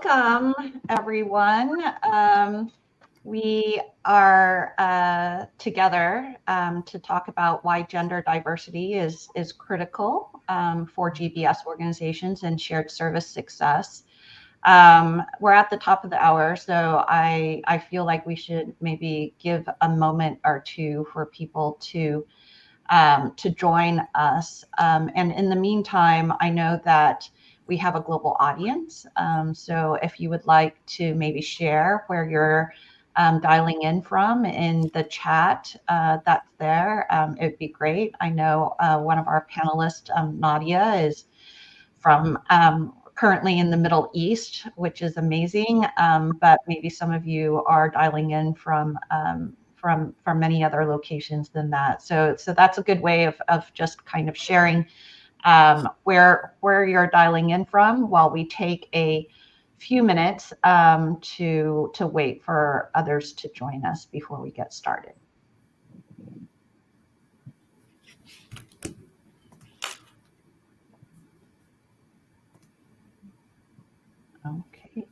welcome, everyone. We are together to talk about why gender diversity is critical for GBS organizations and shared service success. We're at the top of the hour, so I feel like we should maybe give a moment or two for people to join us. And in the meantime, I know that we have a global audience. So if you would like to maybe share where you're dialing in from in the chat that's there, it'd be great. I know one of our panelists, Nadia, is from currently in the Middle East, which is amazing. But maybe some of you are dialing in from many other locations than that. So that's a good way of just kind of sharing where you're dialing in from while we take a few minutes to wait for others to join us before we get started. Okay.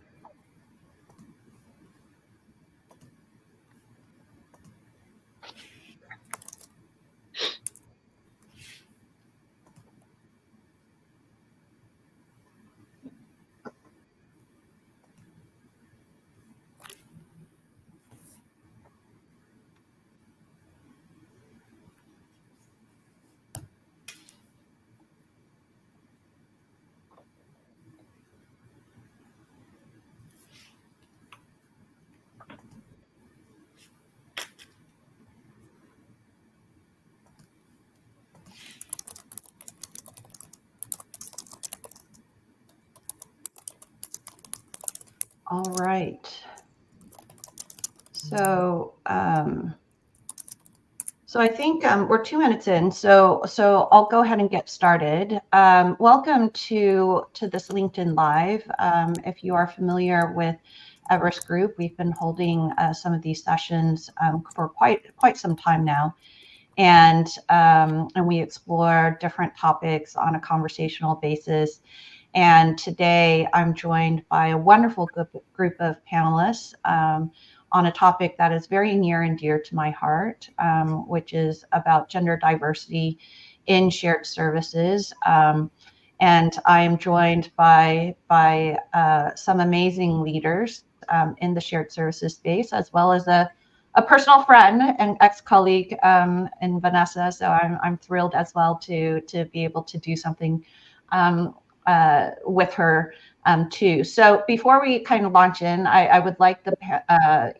All right. So I think we're 2 minutes in, so I'll go ahead and get started. Welcome to this LinkedIn Live. If you are familiar with Everest Group, we've been holding some of these sessions for quite some time now, and we explore different topics on a conversational basis. And today I'm joined by a wonderful group of panelists on a topic that is very near and dear to my heart, which is about gender diversity in shared services. And I am joined by some amazing leaders in the shared services space, as well as a personal friend and ex-colleague in Vanessa. So I'm thrilled as well to be able to do something with her too. So before we kind of launch in, I would like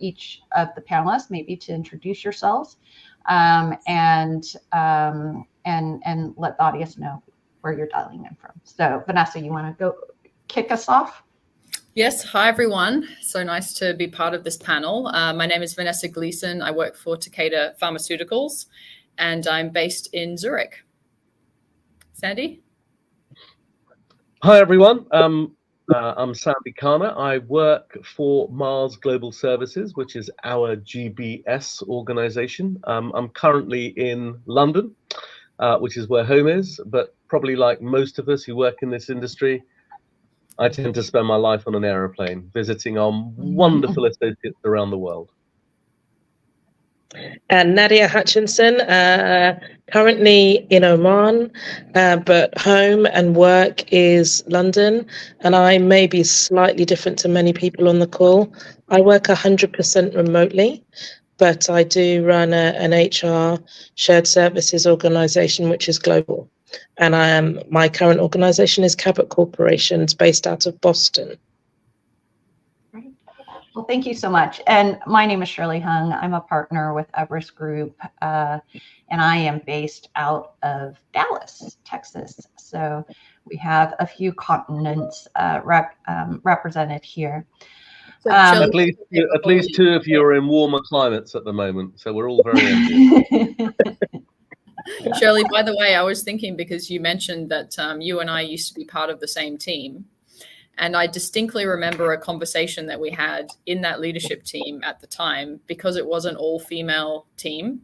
each of the panelists maybe to introduce yourselves and let the audience know where you're dialing in from. So Vanessa, you want to go kick us off? Yes. Hi, everyone. So nice to be part of this panel. My name is Vanessa Gleason. I work for Takeda Pharmaceuticals, and I'm based in Zurich. Sandy? Hi, everyone. I'm Sandy Kana. I work for Mars Global Services, which is our GBS organization. I'm currently in London, which is where home is, but probably like most of us who work in this industry, I tend to spend my life on an aeroplane, visiting our wonderful associates around the world. And Nadia Hutchinson, currently in Oman, but home and work is London. And I may be slightly different to many people on the call. I work 100% remotely, but I do run an HR shared services organization, which is global. And my current organization is Cabot Corporations, based out of Boston. Well, thank you so much. And my name is Shirley Hung. I'm a partner with Everest Group, and I am based out of Dallas, Texas. So we have a few continents represented here. So at least two of you are in warmer climates at the moment, so we're all very envious. Shirley, by the way, I was thinking, because you mentioned that you and I used to be part of the same team. And I distinctly remember a conversation that we had in that leadership team at the time, because it was an all-female team.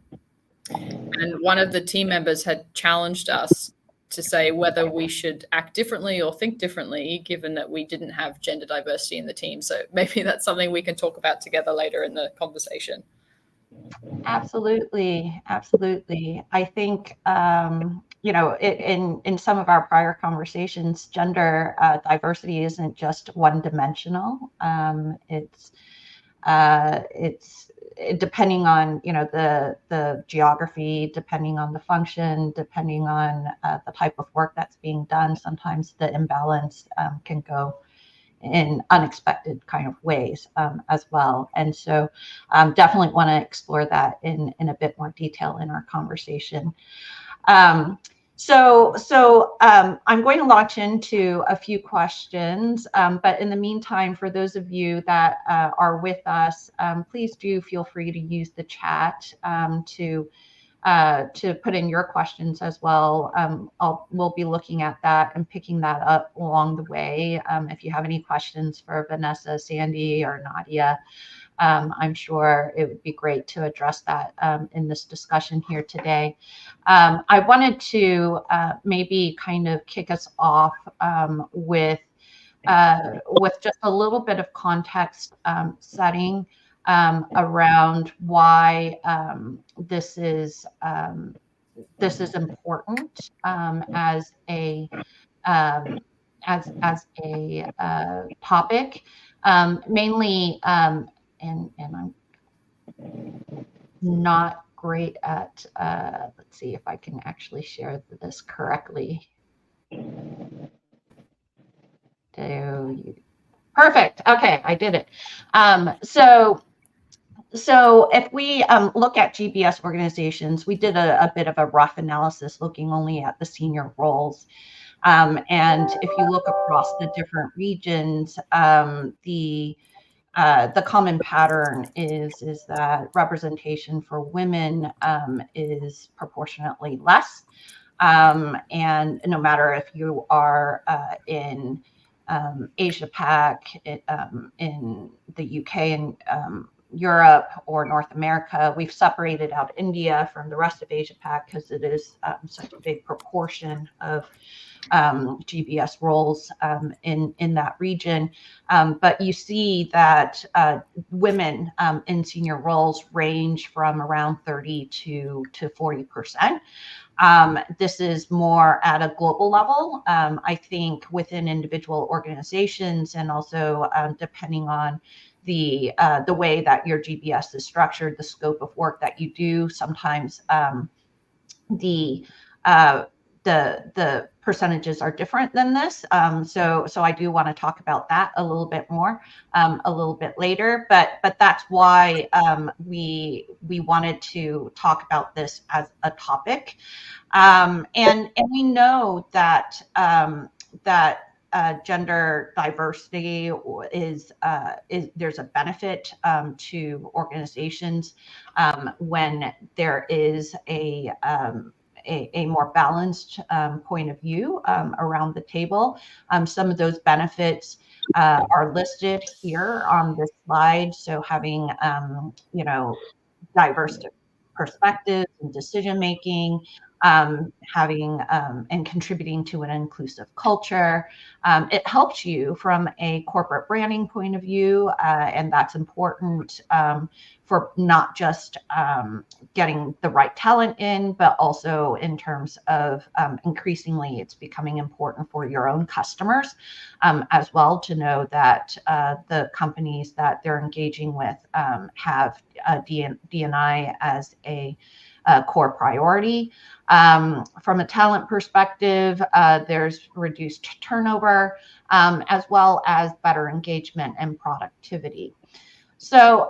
And one of the team members had challenged us to say whether we should act differently or think differently, given that we didn't have gender diversity in the team. So maybe that's something we can talk about together later in the conversation. Absolutely, absolutely. I think in some of our prior conversations, gender diversity isn't just one-dimensional. It's depending on the geography, depending on the function, depending on the type of work that's being done. Sometimes the imbalance can go in unexpected kind of ways as well. And so definitely want to explore that in a bit more detail in our conversation. So I'm going to launch into a few questions, but in the meantime, for those of you that are with us, please do feel free to use the chat to put in your questions as well. We'll be looking at that and picking that up along the way. If you have any questions for Vanessa, Sandy, or Nadia, I'm sure it would be great to address that in this discussion here today. I wanted to maybe kind of kick us off with just a little bit of context setting around why this is important as a topic, mainly. And I'm not great at, let's see if I can actually share this correctly. Perfect. Okay, I did it. So if we look at GBS organizations, we did a bit of a rough analysis looking only at the senior roles. And if you look across the different regions, the common pattern is that representation for women is proportionately less. And no matter if you are in Asia Pac, in the UK and Europe or North America, we've separated out India from the rest of Asia Pac because it is such a big proportion of GBS roles in that region. But you see that women in senior roles range from around 30 to 40%. This is more at a global level. I think within individual organizations and also depending on the way that your GBS is structured, the scope of work that you do, sometimes the percentages are different than this. So I do want to talk about that a little bit more a little bit later. But that's why we wanted to talk about this as a topic. And we know that gender diversity is there's a benefit to organizations when there is a more balanced point of view around the table. Some of those benefits are listed here on this slide. So having diverse perspectives and decision making, having and contributing to an inclusive culture. It helps you from a corporate branding point of view, and that's important for not just getting the right talent in, but also in terms of increasingly it's becoming important for your own customers as well to know that the companies that they're engaging with have D&I as a core priority. From a talent perspective, there's reduced turnover, as well as better engagement and productivity. So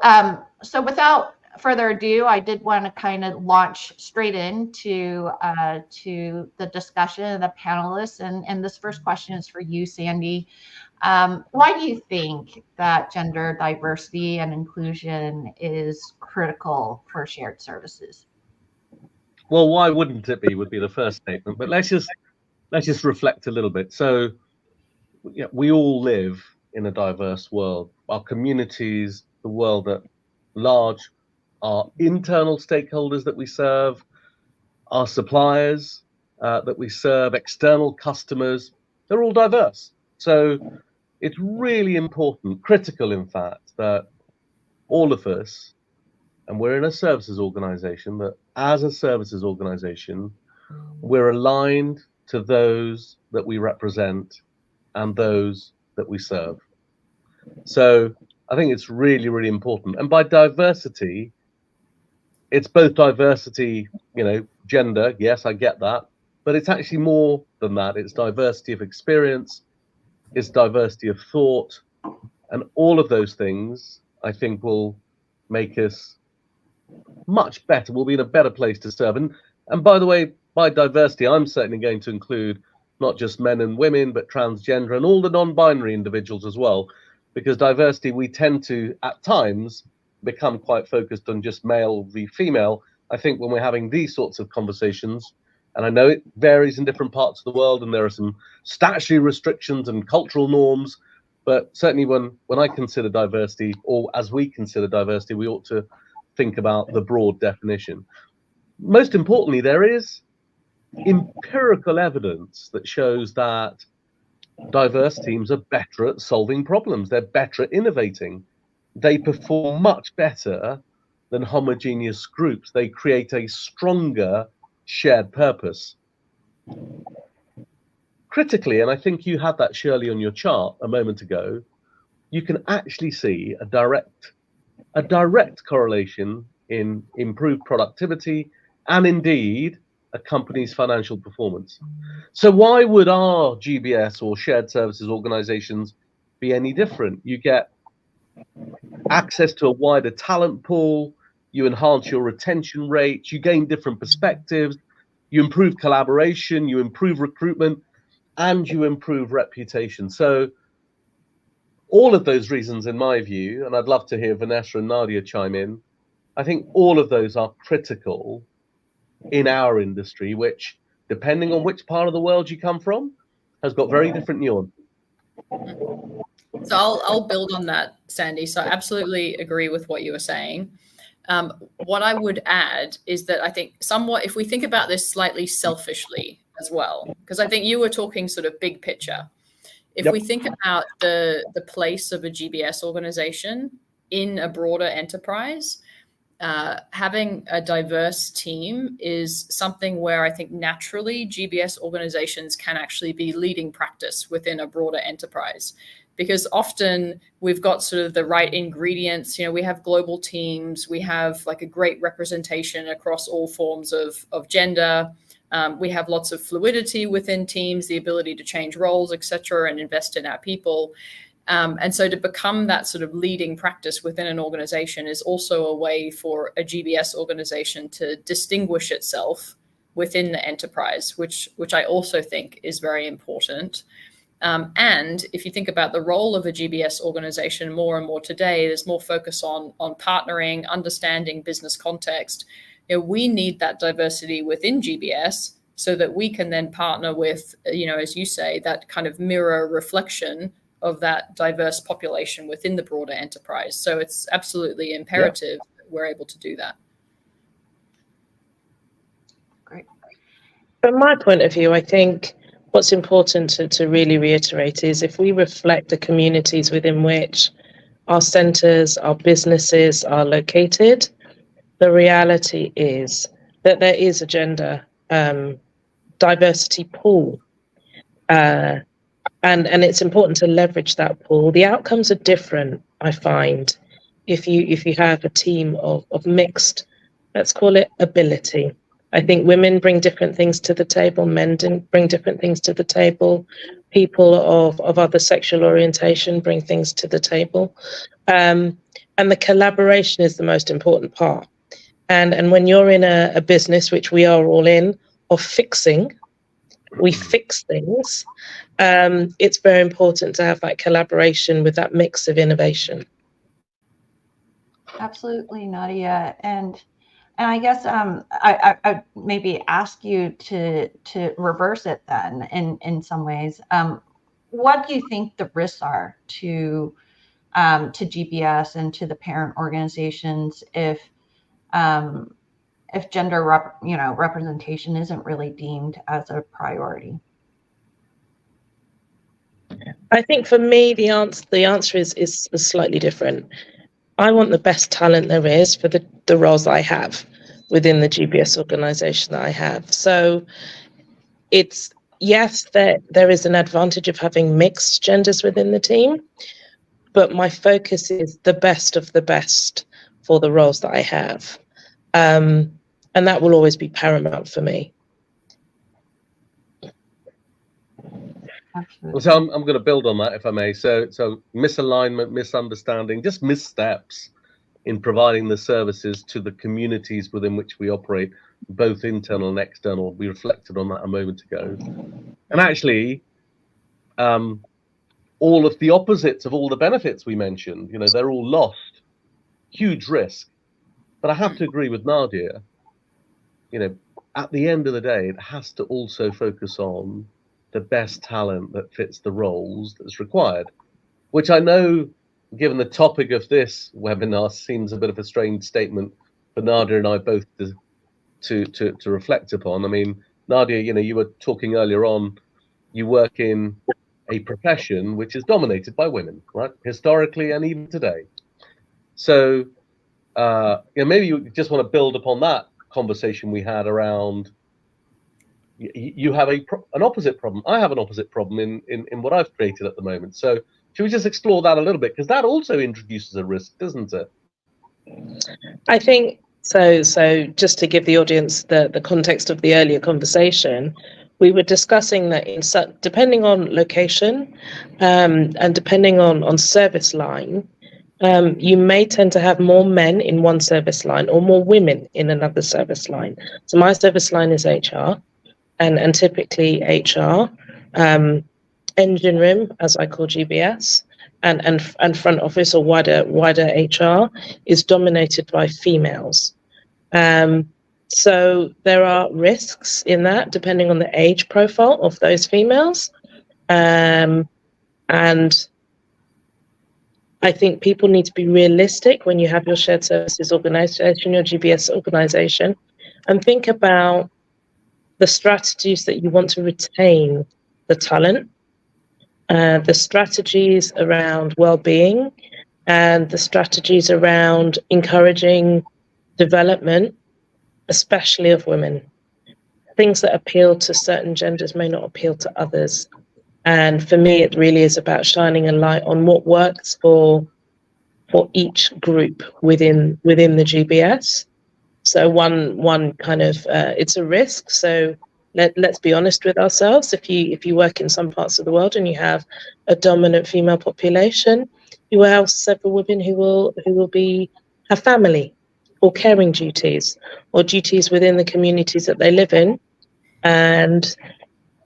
without further ado, I did want to kind of launch straight into to the discussion of the panelists. And this first question is for you, Sandy. Why do you think that gender diversity and inclusion is critical for shared services? Well, why wouldn't it be? Would be the first statement. But let's just reflect a little bit. So, yeah, we all live in a diverse world. Our communities, the world at large, our internal stakeholders that we serve, our suppliers, that we serve, external customers, they're all diverse. So it's really important, critical in fact, that all of us, and we're in a services organization, that as a services organization, we're aligned to those that we represent and those that we serve. So I think it's really, really important. And by diversity, it's both diversity, gender, yes, I get that, but it's actually more than that. It's diversity of experience, it's diversity of thought, and all of those things, I think, will make us much better. We'll be in a better place to serve. And by the way, by diversity, I'm certainly going to include not just men and women, but transgender and all the non-binary individuals as well, because diversity, we tend to, at times, become quite focused on just male v female. I think when we're having these sorts of conversations, and I know it varies in different parts of the world, and there are some statutory restrictions and cultural norms, but certainly when I consider diversity, or as we consider diversity, we ought to think about the broad definition. Most importantly, there is empirical evidence that shows that diverse teams are better at solving problems. They're better at innovating. They perform much better than homogeneous groups. They create a stronger shared purpose. Critically, and I think you had that, Shirley, on your chart a moment ago, you can actually see a direct correlation in improved productivity and indeed a company's financial performance. So why would our GBS or shared services organizations be any different? You get access to a wider talent pool, you enhance your retention rates, you gain different perspectives, you improve collaboration, you improve recruitment, and you improve reputation. So all of those reasons, in my view, and I'd love to hear Vanessa and Nadia chime in, I think all of those are critical in our industry, which, depending on which part of the world you come from, has got very different nuance. So I'll build on that, Sandy. So I absolutely agree with what you were saying. What I would add is that I think somewhat, if we think about this slightly selfishly as well, because I think you were talking sort of big picture. If we think about the place of a GBS organization in a broader enterprise, having a diverse team is something where I think naturally GBS organizations can actually be leading practice within a broader enterprise. Because often we've got sort of the right ingredients. We have global teams, we have like a great representation across all forms of gender. We have lots of fluidity within teams, the ability to change roles, etc., and invest in our people. And so to become that sort of leading practice within an organization is also a way for a GBS organization to distinguish itself within the enterprise, which I also think is very important. And if you think about the role of a GBS organization more and more today, there's more focus on partnering, understanding business context. We need that diversity within GBS so that we can then partner with, as you say, that kind of mirror reflection of that diverse population within the broader enterprise. So it's absolutely imperative that we're able to do that. Great. From my point of view, I think what's important to really reiterate is if we reflect the communities within which our centres, our businesses are located, the reality is that there is a gender diversity pool. And it's important to leverage that pool. The outcomes are different, I find, if you have a team of mixed, let's call it, ability. I think women bring different things to the table, men bring different things to the table, people of other sexual orientation bring things to the table. And the collaboration is the most important part. And when you're in a business, which we are all in, of fixing, we fix things, it's very important to have that collaboration with that mix of innovation. Absolutely, Nadia. And I guess I maybe ask you to reverse it then in some ways. What do you think the risks are to GBS and to the parent organizations if if gender representation isn't really deemed as a priority? I think for me, the answer is slightly different. I want the best talent there is for the roles that I have within the GBS organization that I have. So it's, yes, there is an advantage of having mixed genders within the team, but my focus is the best of the best for the roles that I have. And that will always be paramount for me. Absolutely. So I'm going to build on that, if I may. So misalignment, misunderstanding, just missteps in providing the services to the communities within which we operate, both internal and external. We reflected on that a moment ago. And actually, all of the opposites of all the benefits we mentioned, they're all lost. Huge risk. But I have to agree with Nadia, at the end of the day, it has to also focus on the best talent that fits the roles that's required, which I know, given the topic of this webinar, seems a bit of a strange statement for Nadia and I both to reflect upon. I mean, Nadia, you were talking earlier on, you work in a profession which is dominated by women, right? Historically and even today. So, maybe you just want to build upon that conversation we had around, you have an opposite problem. I have an opposite problem in what I've created at the moment. So should we just explore that a little bit? Because that also introduces a risk, doesn't it? I think so. So just to give the audience the context of the earlier conversation, we were discussing that depending on location and depending on service line, you may tend to have more men in one service line or more women in another service line. So my service line is HR, and typically HR, engine room, as I call GBS, and front office or wider HR is dominated by females. So there are risks in that depending on the age profile of those females. And I think people need to be realistic when you have your shared services organization, your GBS organization, and think about the strategies that you want to retain the talent, the strategies around well-being, and the strategies around encouraging development, especially of women. Things that appeal to certain genders may not appeal to others. And for me, it really is about shining a light on what works for each group within the GBS. So one kind of it's a risk. So let's be honest with ourselves. If you work in some parts of the world and you have a dominant female population, you will have several women who will have family or caring duties or duties within the communities that they live in, and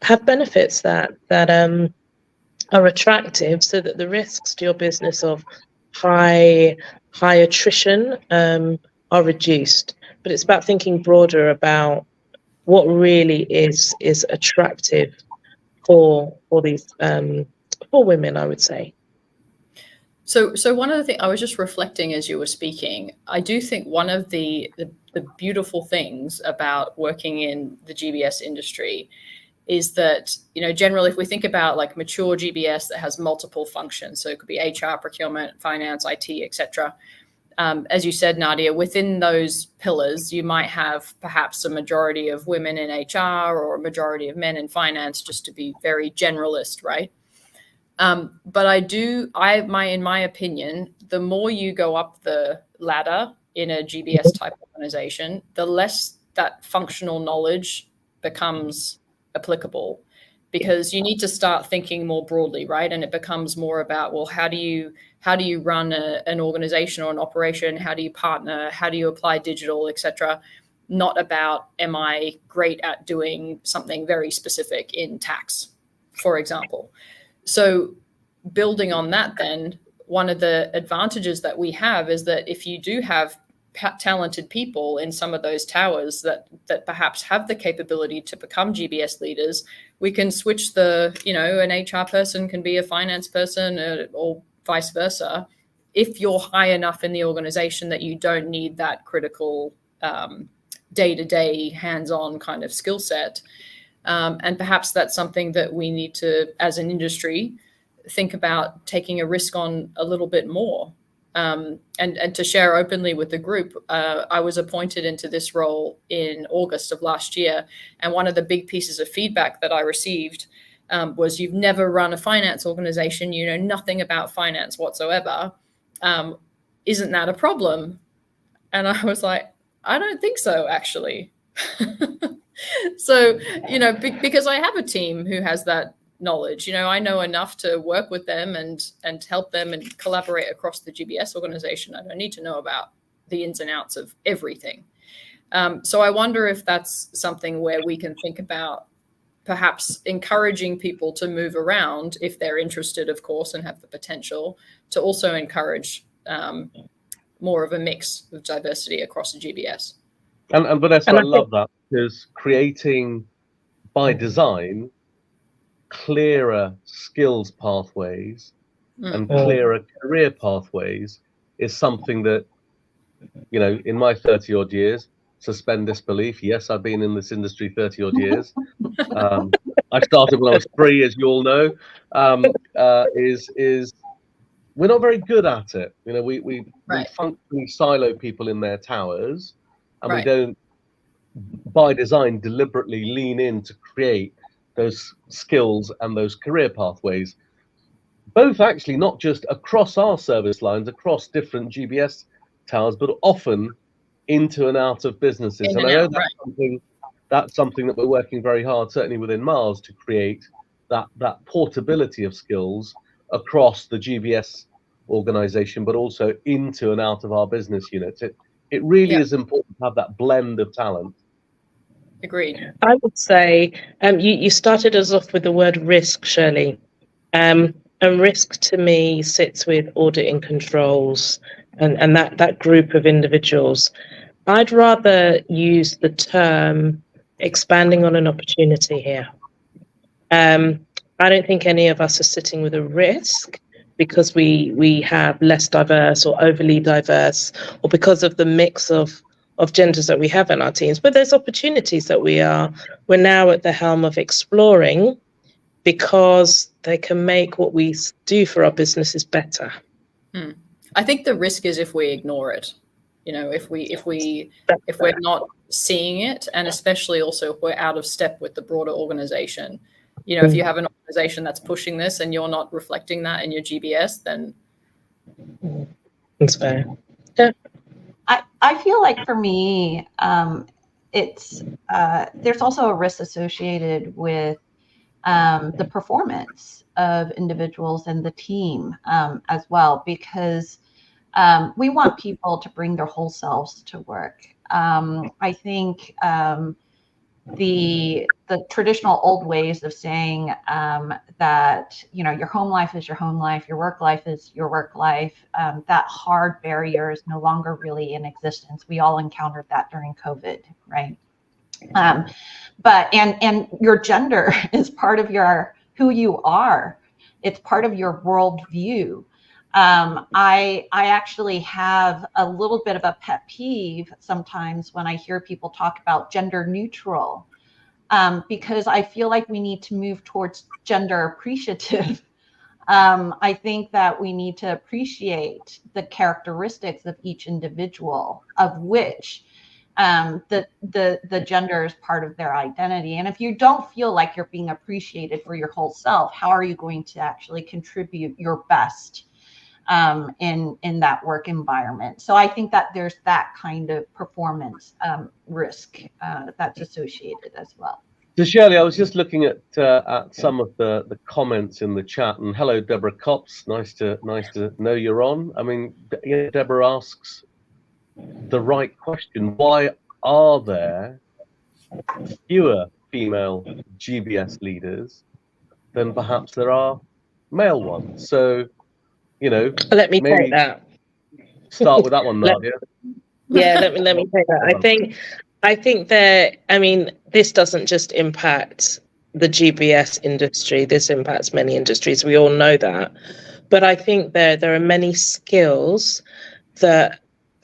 have benefits that are attractive, so that the risks to your business of high attrition are reduced. But it's about thinking broader about what really is attractive for these for women, I would say. So one of the things I was just reflecting as you were speaking, I do think one of the beautiful things about working in the GBS industry is that, generally, if we think about like mature GBS that has multiple functions, so it could be HR, procurement, finance, IT, etc. As you said, Nadia, within those pillars, you might have perhaps a majority of women in HR or a majority of men in finance, just to be very generalist, right? But in my opinion, the more you go up the ladder in a GBS type organization, the less that functional knowledge becomes applicable, because you need to start thinking more broadly, right? And it becomes more about, well, how do you run an organization or an operation? How do you partner? How do you apply digital, etc.? Not about, am I great at doing something very specific in tax, for example. So building on that, then, one of the advantages that we have is that if you do have talented people in some of those towers that perhaps have the capability to become GBS leaders, we can switch an HR person can be a finance person or vice versa, if you're high enough in the organization that you don't need that critical day-to-day hands-on kind of skill set. And perhaps that's something that we need to, as an industry, think about taking a risk on a little bit more. And to share openly with the group, I was appointed into this role in August of last year. And one of the big pieces of feedback that I received was, you've never run a finance organization, you know nothing about finance whatsoever. Isn't that a problem? And I was like, I don't think so, actually. So, you know, because I have a team who has that knowledge, you know, I know enough to work with them and help them and collaborate across the GBS organization. I don't need to know about the ins and outs of everything. So I wonder if that's something where we can think about perhaps encouraging people to move around if they're interested, of course, and have the potential to also encourage more of a mix of diversity across the GBS. And Vanessa, I love that, because creating by design clearer skills pathways and clearer career pathways is something that, you know, in my 30 odd years, suspend disbelief, yes, I've been in this industry 30 odd years. I started when I was 3, as you all know. Is we're not very good at it. You know, we functionally silo people in their towers, and we don't, by design, deliberately lean in to create those skills and those career pathways, both actually not just across our service lines, across different GBS towers, but often into and out of businesses. And I know that's something that we're working very hard, certainly within Mars, to create that portability of skills across the GBS organization, but also into and out of our business units. It really is important to have that blend of talent. Agreed. I would say you started us off with the word risk, Shirley. And risk to me sits with audit and controls and that group of individuals. I'd rather use the term expanding on an opportunity here. I don't think any of us are sitting with a risk because we have less diverse or overly diverse, or because of the mix of genders that we have in our teams. But there's opportunities that we're now at the helm of exploring, because they can make what we do for our businesses better. I think the risk is if we ignore it. You know, if we're not seeing it, and especially also if we're out of step with the broader organization. You know, if you have an organization that's pushing this and you're not reflecting that in your GBS, then that's fair. Yeah. I feel like for me, it's there's also a risk associated with the performance of individuals and the team as well, because we want people to bring their whole selves to work. I think the traditional old ways of saying that, you know, your home life is your home life, your work life is your work life, that hard barrier is no longer really in existence. We all encountered that during COVID, right? But and your gender is part of who you are. It's part of your worldview. I actually have a little bit of a pet peeve sometimes when I hear people talk about gender neutral, because I feel like we need to move towards gender appreciative. I think that we need to appreciate the characteristics of each individual, of which the gender is part of their identity. And if you don't feel like you're being appreciated for your whole self, how are you going to actually contribute your best in that work environment? So I think that there's that kind of performance risk that's associated as well. So Shirley, I was just looking at some of the comments in the chat, and hello, Deborah Copps. Nice to know you're on. I mean, Deborah asks the right question: why are there fewer female GBS leaders than perhaps there are male ones? So, you know, let me take that. Start with that one, Nadia. Let me take that. I think that, I mean, this doesn't just impact the GBS industry. This impacts many industries. We all know that. But I think there are many skills that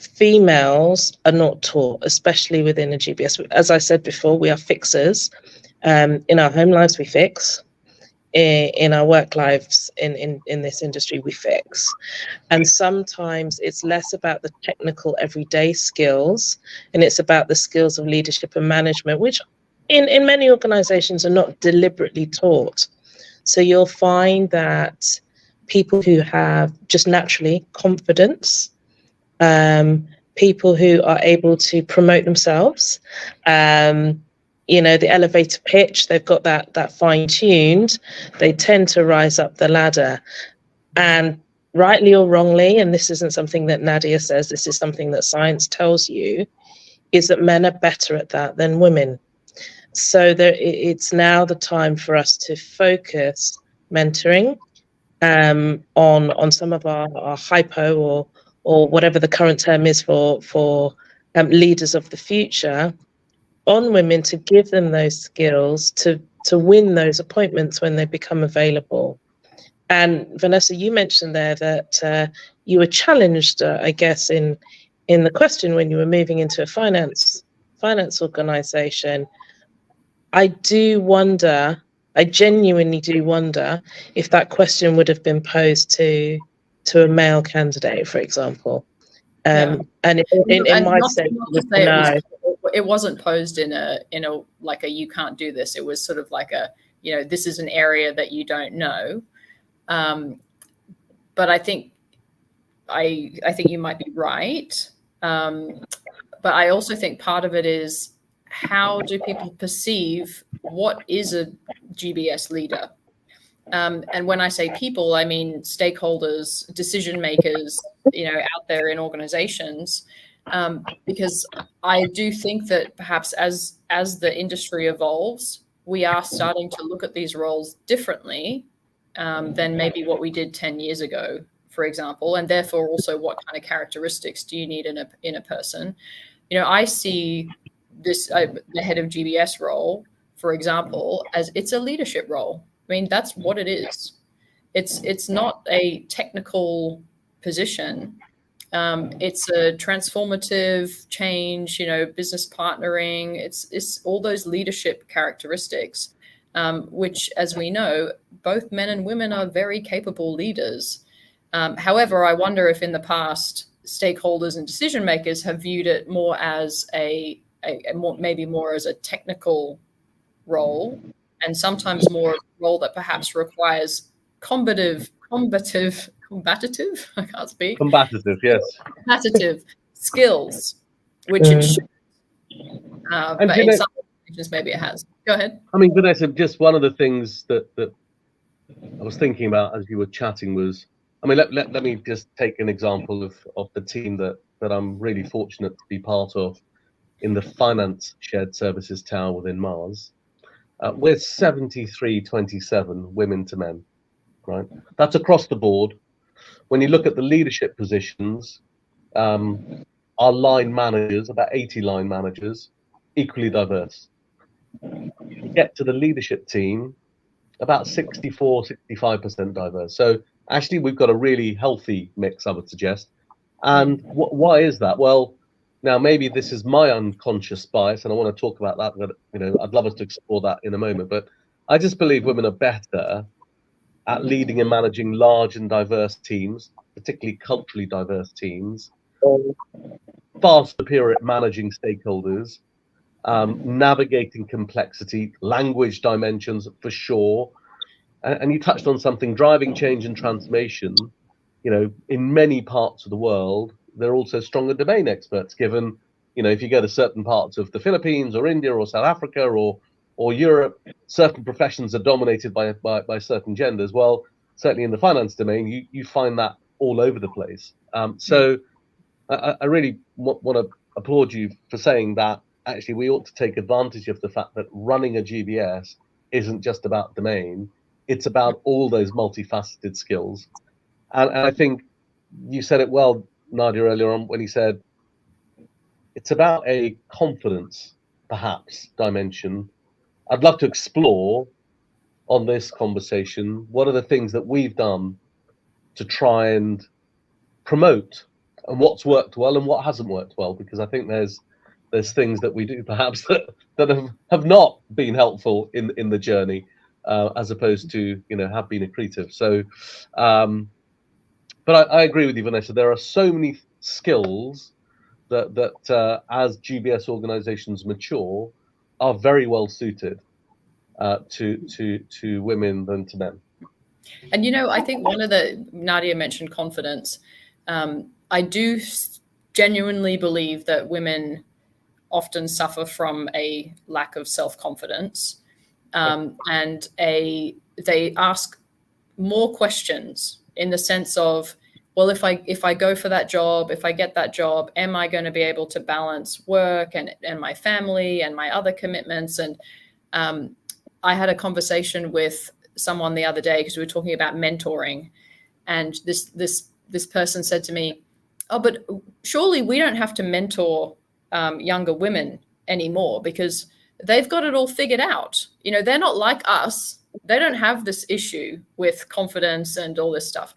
females are not taught, especially within a GBS. As I said before, we are fixers. In our home lives, we fix. In our work lives, in this industry, we fix. And sometimes it's less about the technical everyday skills, and it's about the skills of leadership and management, which in many organizations are not deliberately taught. So you'll find that people who have just naturally confidence, people who are able to promote themselves, the elevator pitch, they've got that fine-tuned, they tend to rise up the ladder. And rightly or wrongly, and this isn't something that Nadia says, this is something that science tells you, is that men are better at that than women. So it's now the time for us to focus mentoring on some of our hypo or whatever the current term is for leaders of the future, on women, to give them those skills to win those appointments when they become available. And Vanessa, you mentioned there that you were challenged, I guess, in the question when you were moving into a finance organization. I genuinely do wonder if that question would have been posed to a male candidate, for example. And in my sense, no. It wasn't posed in a like a you can't do this. It was sort of like a, this is an area that you don't know. But I think you might be right. But I also think part of it is, how do people perceive what is a GBS leader? And when I say people, I mean stakeholders, decision makers, out there in organizations, because I do think that perhaps as the industry evolves, we are starting to look at these roles differently than maybe what we did 10 years ago, for example, and therefore also what kind of characteristics do you need in a person? I see this the head of GBS role, for example, as it's a leadership role. I mean, that's what it is. It's not a technical position. It's a transformative change, business partnering. It's all those leadership characteristics, which, as we know, both men and women are very capable leaders. However, I wonder if in the past, stakeholders and decision makers have viewed it more as maybe more as a technical role, and sometimes more a role that perhaps requires combative, I can't speak. Combative, yes. Combative skills, which it should. But in some regions, maybe it has. Go ahead. I mean, Vanessa, just one of the things that I was thinking about as you were chatting was, I mean, let me just take an example of the team that I'm really fortunate to be part of in the finance shared services tower within Mars. We're 73-27 women to men, right? That's across the board. When you look at the leadership positions, our line managers, about 80 line managers, equally diverse. You get to the leadership team, about 64-65% diverse. So actually, we've got a really healthy mix, I would suggest. And why is that? Well, now maybe this is my unconscious bias, and I want to talk about that. But I'd love us to explore that in a moment. But I just believe women are better at leading and managing large and diverse teams, particularly culturally diverse teams, far superior at managing stakeholders, navigating complexity, language dimensions for sure. And you touched on something, driving change and transformation. In many parts of the world, they're also stronger domain experts, given, if you go to certain parts of the Philippines or India or South Africa or Europe, certain professions are dominated by certain genders. Well, certainly in the finance domain, you find that all over the place. So I really want to applaud you for saying that. Actually, we ought to take advantage of the fact that running a GBS isn't just about domain. It's about all those multifaceted skills. And I think you said it well, Nadia, earlier on when you said it's about a confidence, perhaps, dimension. I'd love to explore on this conversation what are the things that we've done to try and promote and what's worked well and what hasn't worked well, because I think there's things that we do perhaps that have not been helpful in the journey, as opposed to have been accretive. So, but I agree with you, Vanessa. There are so many skills that as GBS organisations mature, are very well suited to women than to men. And I think Nadia mentioned confidence. I do genuinely believe that women often suffer from a lack of self-confidence, and they ask more questions in the sense of, well, if I go for that job, if I get that job, am I going to be able to balance work and my family and my other commitments? And I had a conversation with someone the other day because we were talking about mentoring, and this person said to me, "Oh, but surely we don't have to mentor younger women anymore because they've got it all figured out. They're not like us. They don't have this issue with confidence and all this stuff."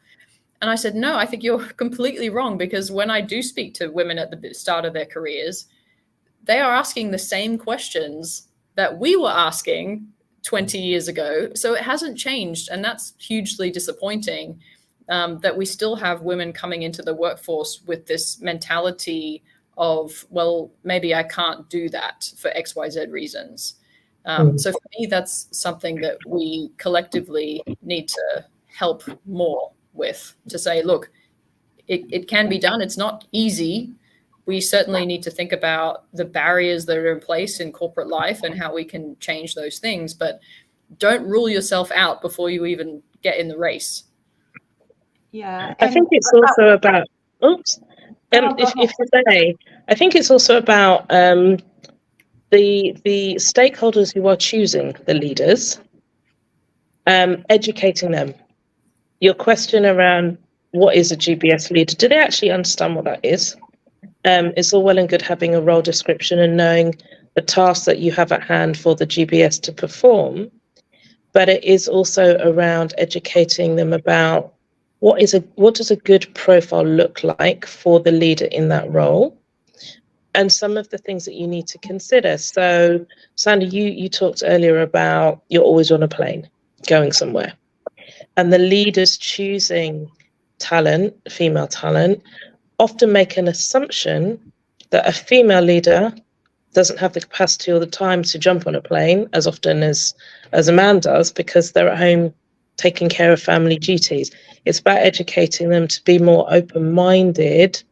And I said, no, I think you're completely wrong, because when I do speak to women at the start of their careers, they are asking the same questions that we were asking 20 years ago. So it hasn't changed. And that's hugely disappointing, that we still have women coming into the workforce with this mentality of, well, maybe I can't do that for XYZ reasons. So for me, that's something that we collectively need to help more with, to say, look, it can be done. It's not easy. We certainly need to think about the barriers that are in place in corporate life and how we can change those things, but don't rule yourself out before you even get in the race. Yeah. I think it's also about, if you say, I think it's also about the stakeholders who are choosing the leaders, educating them. Your question around what is a GBS leader, do they actually understand what that is? It's all well and good having a role description and knowing the tasks that you have at hand for the GBS to perform, but it is also around educating them about what does a good profile look like for the leader in that role, and some of the things that you need to consider. So, Sandy, you talked earlier about you're always on a plane going somewhere, and the leaders choosing talent, female talent, often make an assumption that a female leader doesn't have the capacity or the time to jump on a plane as often as a man does, because they're at home taking care of family duties. It's about educating them to be more open-minded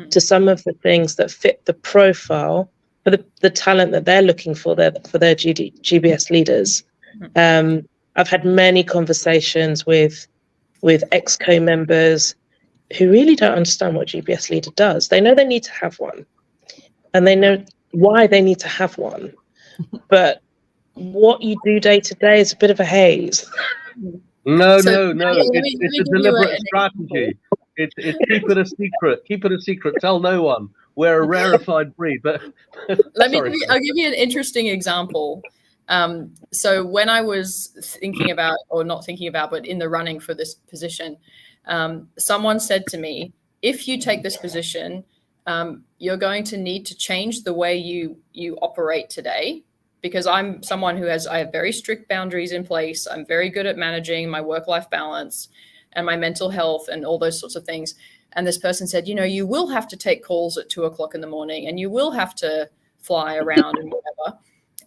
to some of the things that fit the profile for the talent that they're looking for their GBS leaders. I've had many conversations with ExCo members who really don't understand what GBS leader does. They know they need to have one, and they know why they need to have one, but what you do day to day is a bit of a haze. No. Let It's a deliberate strategy. It's keep it a secret. Keep it a secret. Tell no one. We're a rarefied breed. But I'll give you an interesting example. So when I was thinking about, or not thinking about, but in the running for this position, someone said to me, if you take this position, you're going to need to change the way you operate today, because I'm someone I have very strict boundaries in place. I'm very good at managing my work-life balance and my mental health and all those sorts of things. And this person said, you will have to take calls at 2:00 in the morning, and you will have to fly around and whatever.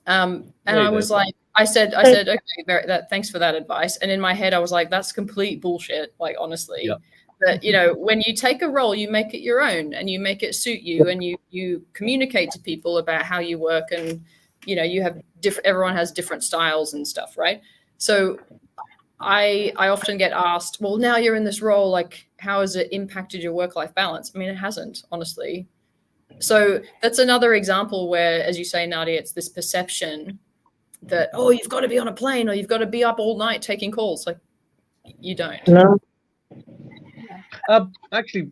And I was like, I said, okay, thanks for that advice. And in my head, I was like, that's complete bullshit. Like, honestly, that, when you take a role, you make it your own and you make it suit you, and you communicate to people about how you work, and, you have everyone has different styles and stuff. Right. So I often get asked, well, now you're in this role, like, how has it impacted your work-life balance? I mean, it hasn't, honestly. So that's another example where, as you say, Nadia, it's this perception that, oh, you've got to be on a plane or you've got to be up all night taking calls. Like, you don't. No. Actually,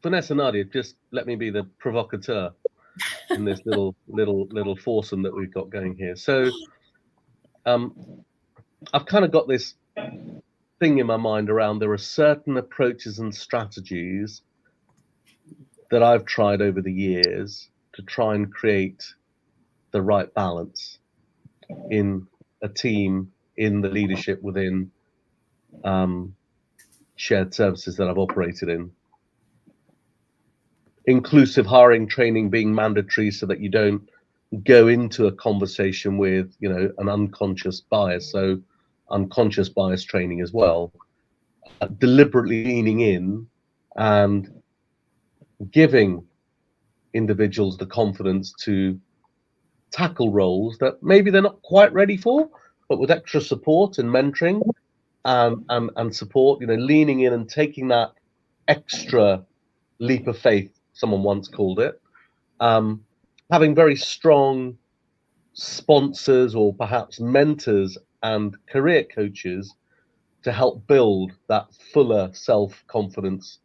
Vanessa, Nadia, just let me be the provocateur in this little foursome that we've got going here. So I've kind of got this thing in my mind around there are certain approaches and strategies that I've tried over the years to try and create the right balance in a team, in the leadership within shared services that I've operated in. Inclusive hiring training being mandatory so that you don't go into a conversation with, an unconscious bias. So unconscious bias training as well. Deliberately leaning in and giving individuals the confidence to tackle roles that maybe they're not quite ready for, but with extra support and mentoring and support, leaning in and taking that extra leap of faith, someone once called it, having very strong sponsors or perhaps mentors and career coaches to help build that fuller self-confidence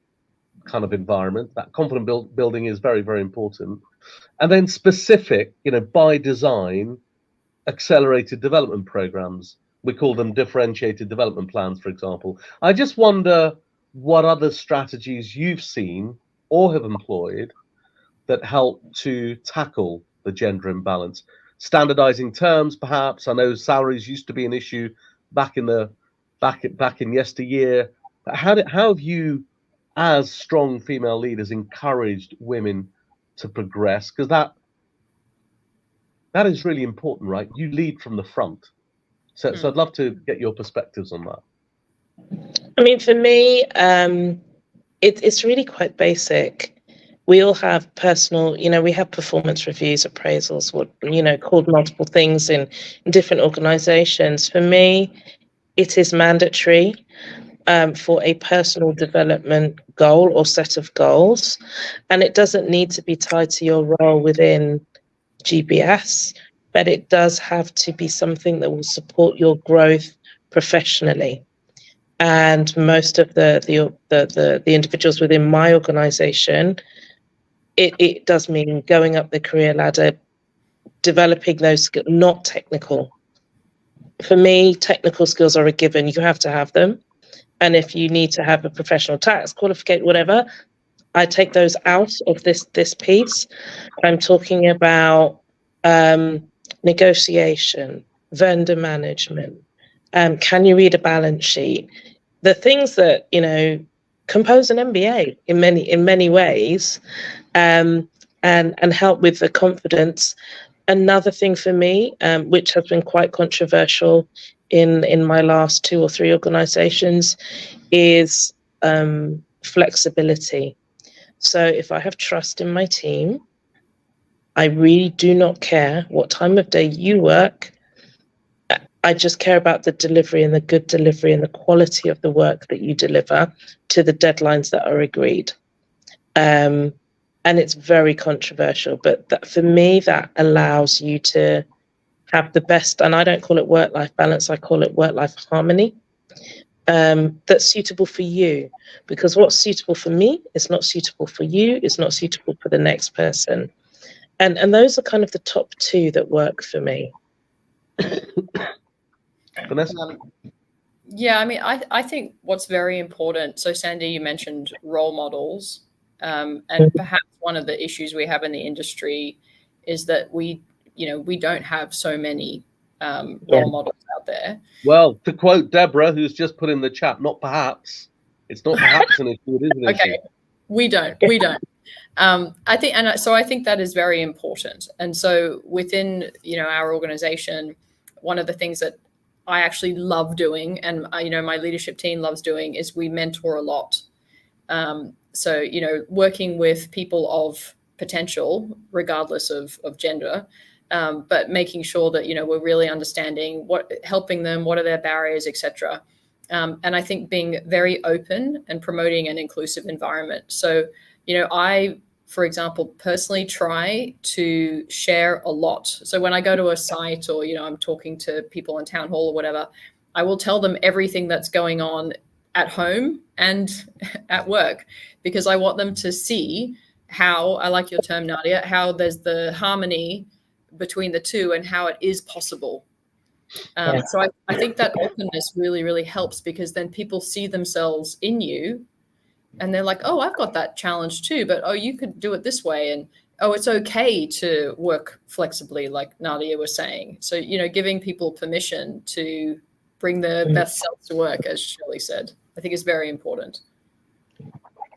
kind of environment. That confident building is very, very important. And then specific, by design, accelerated development programs. We call them differentiated development plans, for example. I just wonder what other strategies you've seen or have employed that help to tackle the gender imbalance. Standardizing terms, perhaps. I know salaries used to be an issue back in yesteryear. How have you, as strong female leaders, encouraged women to progress? Because that is really important, right? You lead from the front. So I'd love to get your perspectives on that. I mean, for me, it's really quite basic. We all have personal, we have performance reviews, appraisals, called multiple things in different organizations. For me, it is mandatory for a personal development goal or set of goals. And it doesn't need to be tied to your role within GBS, but it does have to be something that will support your growth professionally. And most of the individuals within my organization, it does mean going up the career ladder, developing those skills, not technical. For me, technical skills are a given. You have to have them. And if you need to have a professional tax qualification, whatever, I take those out of this piece. I'm talking about negotiation, vendor management. Can you read a balance sheet? The things that, compose an MBA in many ways, and help with the confidence. Another thing for me, which has been quite controversial in my last 2 or 3 organizations, is flexibility. So if I have trust in my team, I really do not care what time of day you work. I just care about the delivery and the good delivery and the quality of the work that you deliver to the deadlines that are agreed. And it's very controversial, but for me, that allows you to have the best, and I don't call it work-life balance, I call it work-life harmony, that's suitable for you. Because what's suitable for me is not suitable for you, it's not suitable for the next person. And those are kind of the top 2 that work for me. Vanessa? Yeah, I mean, I think what's very important, so Sandy, you mentioned role models, and perhaps one of the issues we have in the industry is that we don't have so many role models out there. Well, to quote Deborah, who's just put in the chat, not perhaps. It's not perhaps an issue, it is an issue. Okay, we don't. I think that is very important. And so within, our organization, one of the things that I actually love doing, and my leadership team loves doing, is we mentor a lot. So working with people of potential, regardless of gender, but making sure that we're really understanding helping them, what are their barriers, etc. And I think being very open and promoting an inclusive environment. So I, for example, personally try to share a lot. So when I go to a site or, I'm talking to people in town hall or whatever, I will tell them everything that's going on at home and at work, because I want them to see how, I like your term, Nadia, how there's the harmony between the two and how it is possible. So I think that openness really, really helps, because then people see themselves in you and they're like, oh, I've got that challenge too, but oh, you could do it this way, and oh, it's okay to work flexibly, like Nadia was saying. So, giving people permission to bring their best selves to work, as Shirley said, I think is very important.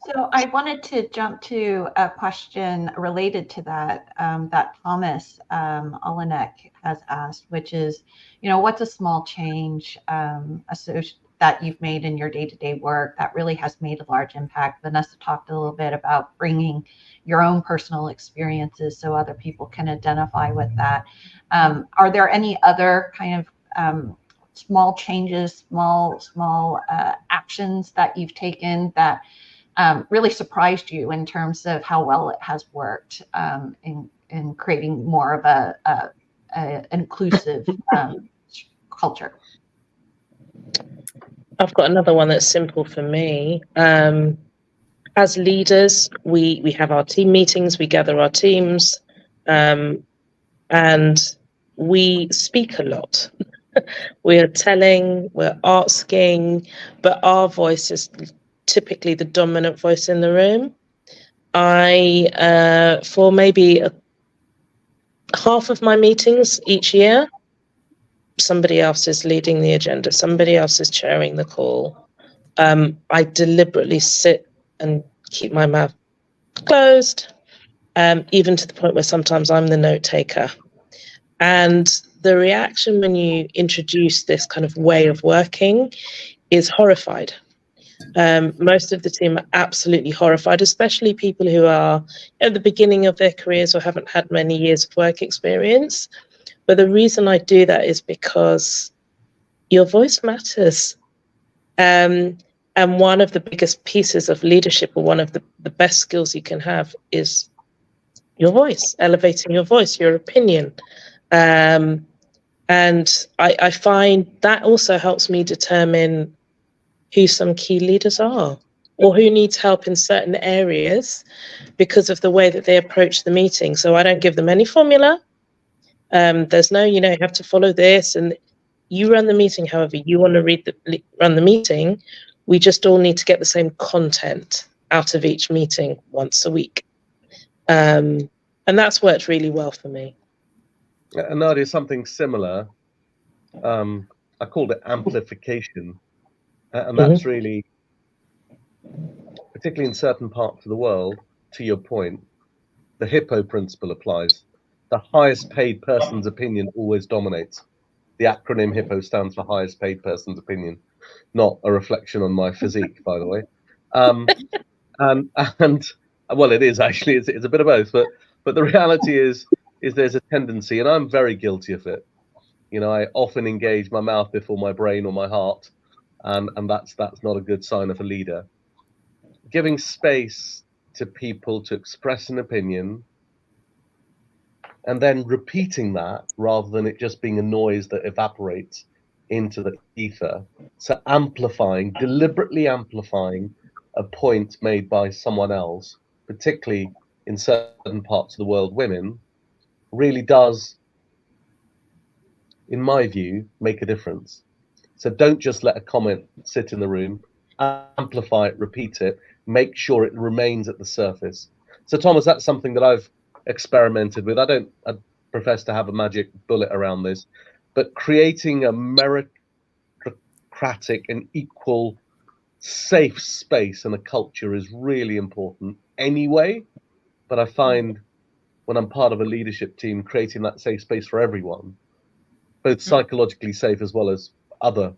So I wanted to jump to a question related to that, that Thomas Olenek has asked, which is, what's a small change that you've made in your day-to-day work that really has made a large impact? Vanessa talked a little bit about bringing your own personal experiences so other people can identify with that. Are there any other kind of small changes, small actions that you've taken that really surprised you in terms of how well it has worked in creating more of a inclusive culture? I've got another one that's simple for me. As leaders, we have our team meetings, we gather our teams, and we speak a lot. We're telling, we're asking, but our voice is typically the dominant voice in the room. For maybe half of my meetings each year, somebody else is leading the agenda, somebody else is chairing the call. I deliberately sit and keep my mouth closed, even to the point where sometimes I'm the note taker. And the reaction when you introduce this kind of way of working is horrified. Most of the team are absolutely horrified, especially people who are at the beginning of their careers or haven't had many years of work experience. But the reason I do that is because your voice matters. And one of the biggest pieces of leadership, or one of the best skills you can have, is your voice, elevating your voice, your opinion. And I find that also helps me determine who some key leaders are, or who needs help in certain areas because of the way that they approach the meeting. So I don't give them any formula. There's no, you have to follow this, and you run the meeting however you want to run the meeting. We just all need to get the same content out of each meeting once a week. And that's worked really well for me. And Nadia, something similar. I called it amplification. And that's really, particularly in certain parts of the world, to your point, the hippo principle applies. The highest paid person's opinion always dominates. The acronym HIPPO stands for highest paid person's opinion, not a reflection on my physique, by the way. And well, it is actually, it's a bit of both, but the reality is there's a tendency, and I'm very guilty of it. I often engage my mouth before my brain or my heart. And that's not a good sign of a leader. Giving space to people to express an opinion and then repeating that rather than it just being a noise that evaporates into the ether. So deliberately amplifying a point made by someone else, particularly in certain parts of the world, women, really does, in my view, make a difference. So don't just let a comment sit in the room, amplify it, repeat it, make sure it remains at the surface. So Thomas, that's something that I've experimented with. I profess to have a magic bullet around this, but creating a meritocratic and equal safe space and a culture is really important anyway. But I find when I'm part of a leadership team, creating that safe space for everyone, both psychologically safe as well as other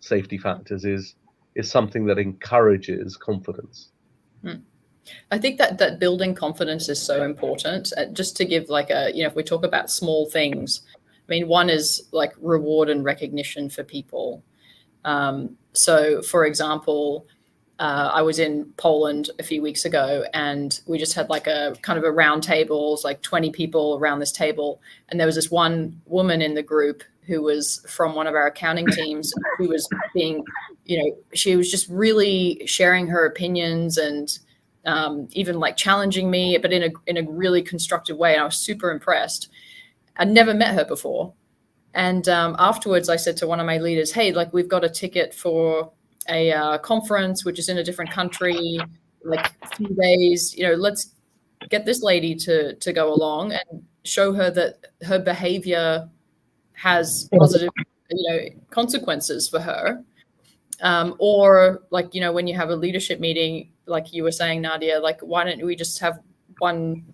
safety factors, is something that encourages confidence. I think that building confidence is so important. Just to give if we talk about small things, I mean, one is like reward and recognition for people. So for example, I was in Poland a few weeks ago, and we just had like a kind of a round table, like 20 people around this table. And there was this one woman in the group who was from one of our accounting teams, who was being, she was just really sharing her opinions and even like challenging me, but in a really constructive way. And I was super impressed. I'd never met her before. And afterwards I said to one of my leaders, hey, like we've got a ticket for a conference which is in a different country, like a few days, let's get this lady to go along and show her that her behavior has positive, consequences for her. Or like, when you have a leadership meeting, like you were saying, Nadia, like, why don't we just have one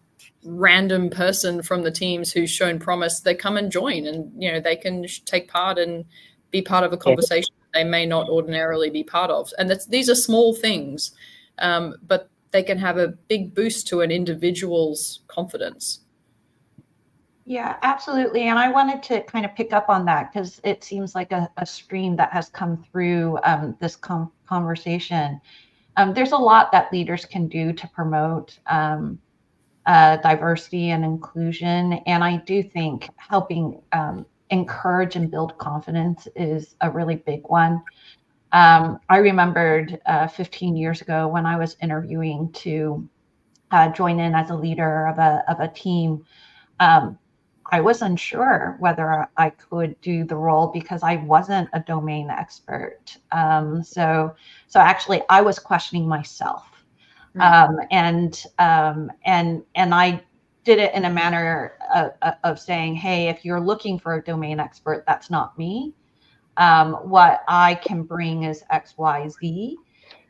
random person from the teams who's shown promise, they come and join, and, they can take part and be part of a conversation they may not ordinarily be part of. And these are small things, but they can have a big boost to an individual's confidence. Yeah, absolutely. And I wanted to kind of pick up on that because it seems like a stream that has come through this conversation. There's a lot that leaders can do to promote diversity and inclusion. And I do think helping encourage and build confidence is a really big one. I remembered 15 years ago when I was interviewing to join in as a leader of a team. I was unsure whether I could do the role because I wasn't a domain expert. So actually, I was questioning myself, and I did it in a manner of saying, "Hey, if you're looking for a domain expert, that's not me. What I can bring is X, Y, Z."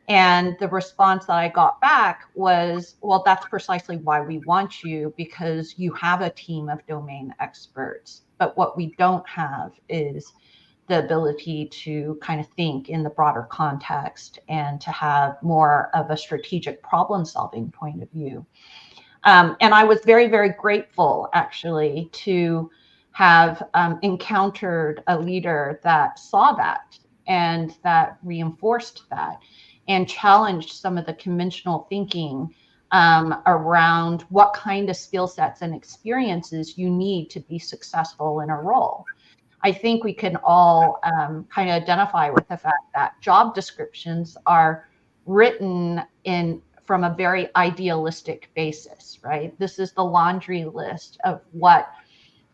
And the response that I got back was, well, that's precisely why we want you, because you have a team of domain experts. But what we don't have is the ability to kind of think in the broader context and to have more of a strategic problem solving point of view. And I was very, very grateful, actually, to have encountered a leader that saw that and that reinforced that and challenged some of the conventional thinking around what kind of skill sets and experiences you need to be successful in a role. I think we can all kind of identify with the fact that job descriptions are written from a very idealistic basis, right? This is the laundry list of what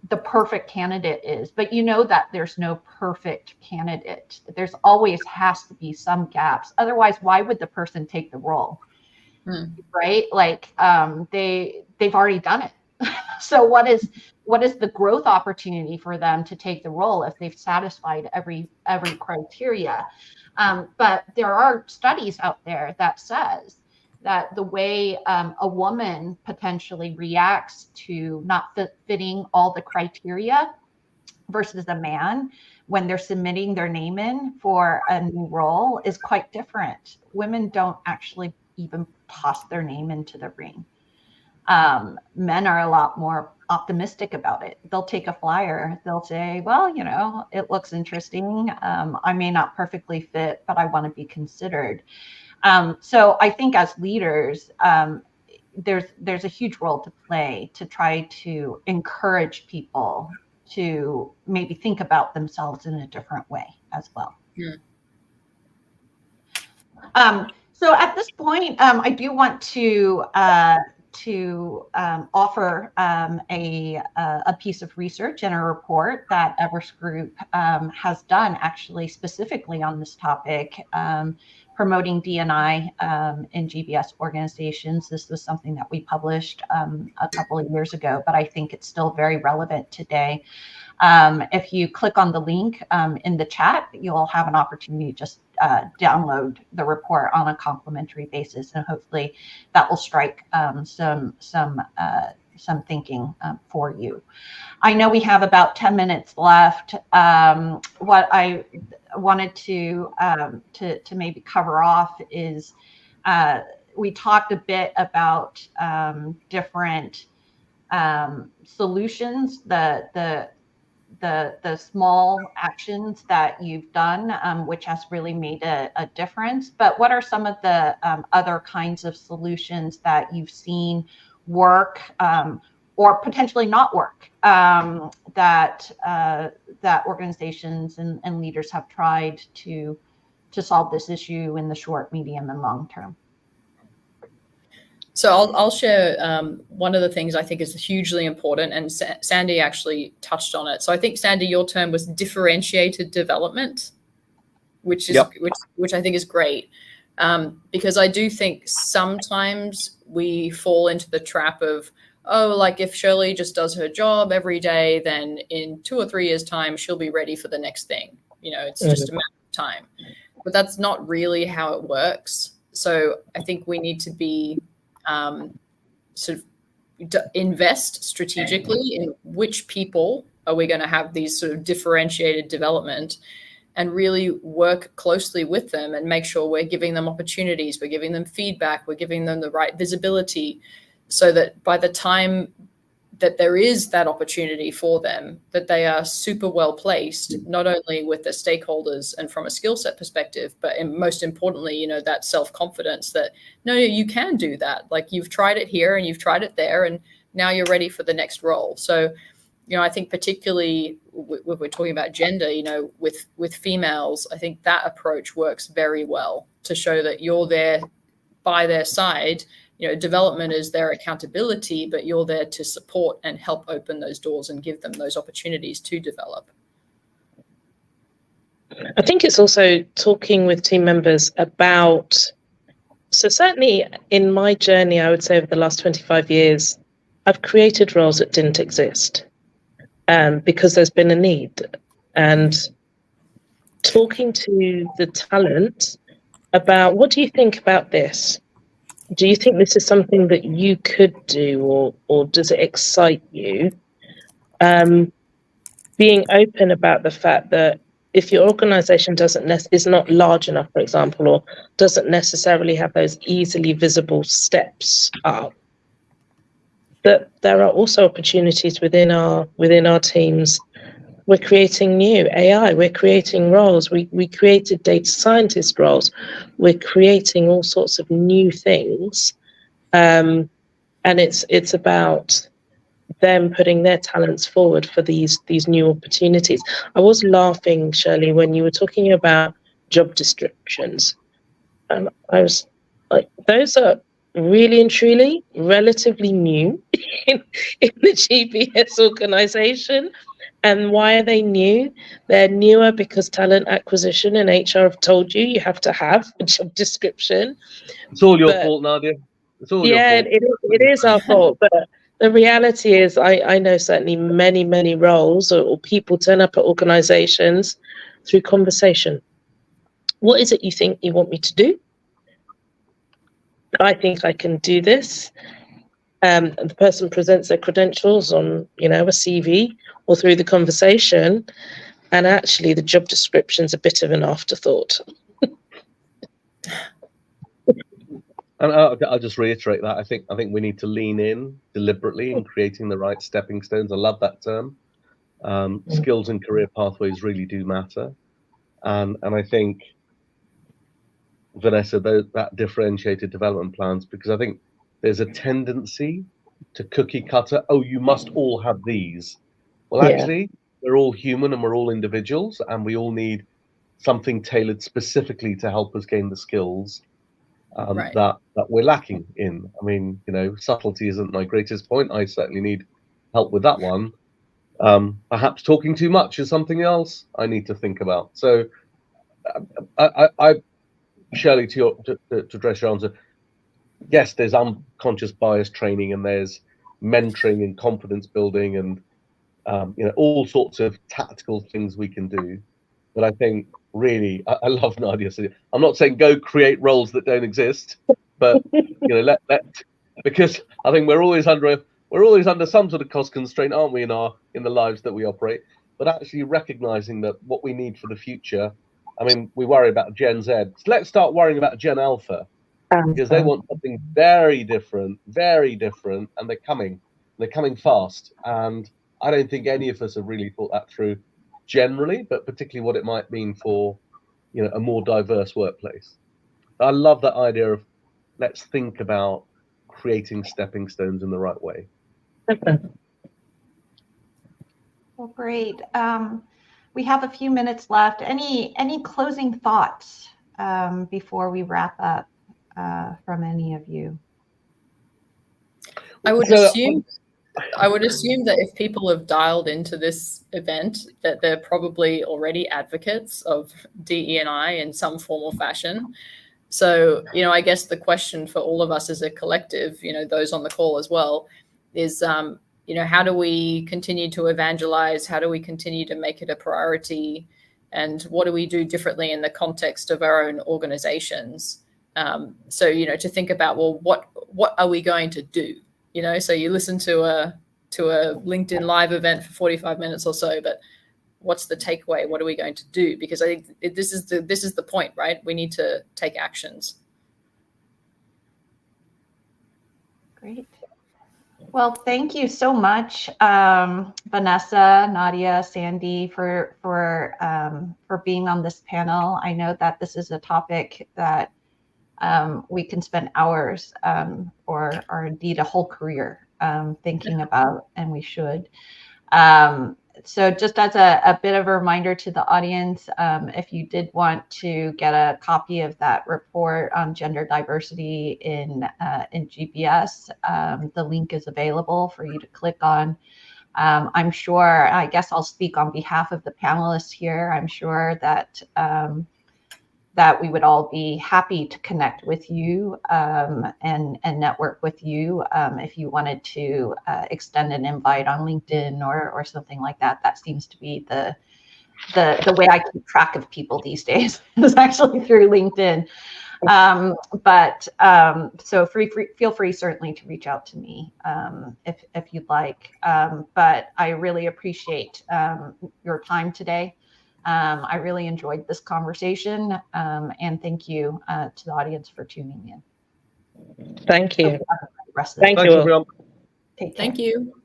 the perfect candidate is, but that there's no perfect candidate. There's always has to be some gaps. Otherwise, why would the person take the role? Right? Like they've already done it. So what is the growth opportunity for them to take the role if they've satisfied every criteria? But there are studies out there that says that the way a woman potentially reacts to not fitting all the criteria versus a man when they're submitting their name in for a new role is quite different. Women don't actually even toss their name into the ring. Men are a lot more optimistic about it. They'll take a flyer. They'll say, well, it looks interesting. I may not perfectly fit, but I want to be considered. So I think as leaders, there's a huge role to play to try to encourage people to maybe think about themselves in a different way as well. So at this point, I do want to offer a piece of research and a report that Everest Group has done actually specifically on this topic, promoting D&I in GBS organizations. This was something that we published a couple of years ago, but I think it's still very relevant today. If you click on the link in the chat, you'll have an opportunity to just download the report on a complimentary basis, and hopefully that will strike some thinking for you. I know we have about 10 minutes left. What I wanted to maybe cover off is we talked a bit about different solutions, the small actions that you've done, which has really made a difference. But what are some of the other kinds of solutions that you've seen work or potentially not work that organizations and leaders have tried to solve this issue in the short, medium, and long term? So I'll share one of the things I think is hugely important, and Sandy actually touched on it. So I think, Sandy, your term was differentiated development, which is Yep. which I think is great. Because I do think sometimes we fall into the trap of, oh, like if Shirley just does her job every day, then in 2 or 3 years' time, she'll be ready for the next thing. It's just a matter of time. But that's not really how it works. So I think we need to be sort of invest strategically in which people are we going to have these sort of differentiated development, and really work closely with them and make sure we're giving them opportunities, we're giving them feedback, we're giving them the right visibility, so that by the time that there is that opportunity for them, that they are super well placed, not only with the stakeholders and from a skill set perspective, but most importantly, that self-confidence that, no, you can do that. Like, you've tried it here and you've tried it there, and now you're ready for the next role. So, I think particularly when we're talking about gender, with females, I think that approach works very well to show that you're there by their side. Development is their accountability, but you're there to support and help open those doors and give them those opportunities to develop. I think it's also talking with team members about, so certainly in my journey, I would say over the last 25 years, I've created roles that didn't exist because there's been a need. And talking to the talent about, what do you think about this? Do you think this is something that you could do, or does it excite you? Being open about the fact that if your organization is not large enough, for example, or doesn't necessarily have those easily visible steps up, that there are also opportunities within our teams. We're creating new AI, we're creating roles, we created data scientist roles, we're creating all sorts of new things. And it's about them putting their talents forward for these new opportunities. I was laughing, Shirley, when you were talking about job descriptions. And I was like, those are really and truly relatively new in the GBS organization. And why are they new? They're newer because talent acquisition and HR have told you have to have a job description. It's all your fault, Nadia. It's all your fault. It is our fault. But the reality is, I know certainly many roles or people turn up at organizations through conversation. What is it you think you want me to do? I think I can do this. The person presents their credentials on, a CV or through the conversation, and actually the job description's a bit of an afterthought. And I'll just reiterate that. I think we need to lean in deliberately in creating the right stepping stones. I love that term. Skills and career pathways really do matter, and I think, Vanessa, that differentiated development plans, because I think there's a tendency to cookie cutter. Oh, you must all have these. Well, actually, we're all human and we're all individuals, and we all need something tailored specifically to help us gain the skills Right. that we're lacking in. I mean, subtlety isn't my greatest point. I certainly need help with that one. Perhaps talking too much is something else I need to think about. So, I Shirley, to address your answer, yes, there's unconscious bias training, and there's mentoring and confidence building, and all sorts of tactical things we can do. But I think really, I love Nadia. I'm not saying go create roles that don't exist, but let because I think we're always under some sort of cost constraint, aren't we, in the lives that we operate? But actually recognizing that what we need for the future. I mean, we worry about Gen Z. So let's start worrying about Gen Alpha, because they want something very different, and they're coming fast. And I don't think any of us have really thought that through generally, but particularly what it might mean for, a more diverse workplace. I love that idea of let's think about creating stepping stones in the right way. Well, great. We have a few minutes left. Any closing thoughts before we wrap up from any of you? I would assume. I would assume that if people have dialed into this event, that they're probably already advocates of DE&I in some form or fashion. So, I guess the question for all of us as a collective, those on the call as well, is, how do we continue to evangelize? How do we continue to make it a priority? And what do we do differently in the context of our own organizations? So, to think about, well, what are we going to do? So you listen to a LinkedIn live event for 45 minutes or so, but what's the takeaway? What are we going to do? Because I think this is the point, right? We need to take actions. Great. Well, thank you so much, Vanessa, Nadia, Sandy, for being on this panel. I know that this is a topic that we can spend hours or indeed a whole career thinking about, and we should. So just as a bit of a reminder to the audience, if you did want to get a copy of that report on gender diversity in GBS, the link is available for you to click on. I'm sure, I guess I'll speak on behalf of the panelists here. I'm sure that that we would all be happy to connect with you and network with you if you wanted to extend an invite on LinkedIn or something like that. That seems to be the way I keep track of people these days is actually through LinkedIn. So feel free certainly to reach out to me if you'd like. But I really appreciate your time today. I really enjoyed this conversation, and thank you to the audience for tuning in. Thank you. Thank Thanks, everyone. Take care. Thank you.